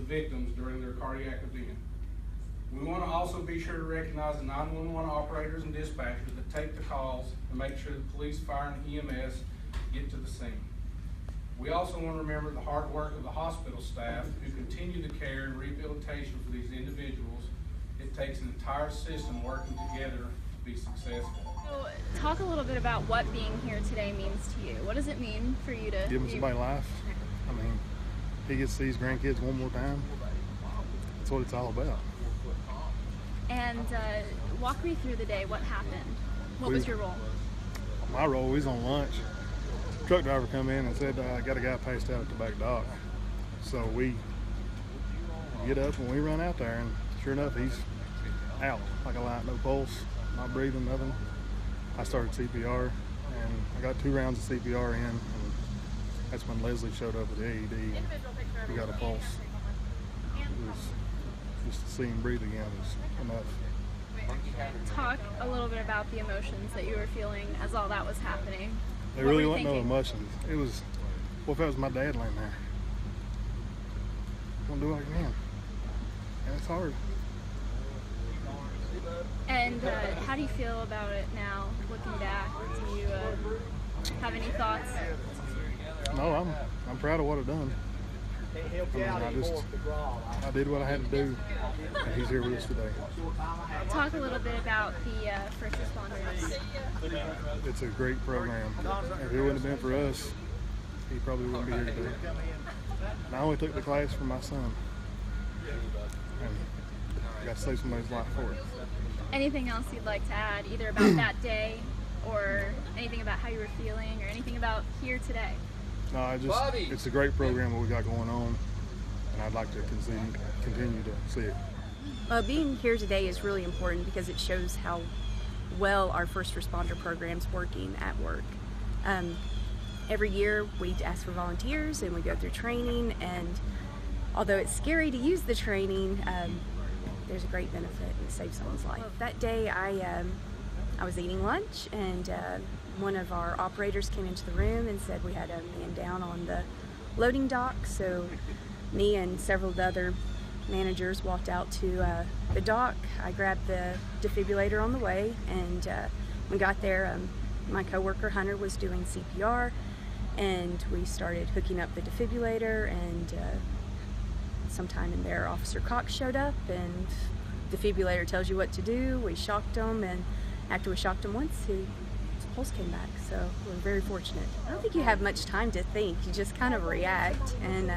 victims during their cardiac event. We want to also be sure to recognize the 911 operators and dispatchers that take the calls and make sure the police, fire, and EMS get to the scene. We also want to remember the hard work of the hospital staff who continue the care and rehabilitation for these individuals. It takes an entire system working together to be successful. So, talk a little bit about what being here today means to you. What does it mean for you to giving somebody life? I mean, he gets to see his grandkids one more time. That's what it's all about. And walk me through the day. What happened? What was your role? My role, we was on lunch. Truck driver come in and said, I got a guy passed out at the back dock. So we get up and we run out there, and sure enough, he's out like a light, no pulse, not breathing, nothing. I started CPR, and I got 2 rounds of CPR in, and that's when Leslie showed up with the AED, and we got a pulse. It was, just to see him breathe again was enough. Talk a little bit about the emotions that you were feeling as all that was happening. There really wasn't no emotions. It was, what if that was my dad laying there? I'm gonna do what I can. And it's hard. And how do you feel about it now, looking back? Do you have any thoughts? No, I'm proud of what I've done. I did what I had to do, and he's here with us today. Talk a little bit about the first responders. It's a great program. If it wouldn't have been for us, he probably wouldn't be here today. And I only took the class for my son, and I got to save somebody's life for it. Anything else you'd like to add, either about that day or anything about how you were feeling or anything about here today? No, it's a great program that we got going on, and I'd like to continue to see it. Being here today is really important because it shows how well our first responder program's working at work. Every year we ask for volunteers and we go through training, and although it's scary to use the training, there's a great benefit and it saves someone's life. That day I was eating lunch, and one of our operators came into the room and said we had a man down on the loading dock. So me and several of the other managers walked out to the dock. I grabbed the defibrillator on the way, and we got there. My coworker Hunter was doing CPR, and we started hooking up the defibrillator, and sometime in there Officer Cox showed up, and defibrillator tells you what to do. We shocked him, and after we shocked him once, his pulse came back, so we're very fortunate. I don't think you have much time to think, you just kind of react, and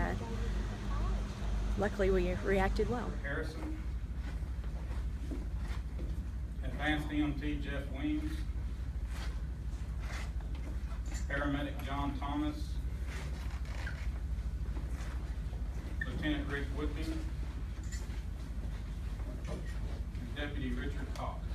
luckily we reacted well. Harrison, Advanced EMT Jeff Weems, Paramedic John Thomas, Lieutenant Rick Whitby, Deputy Richard Cox.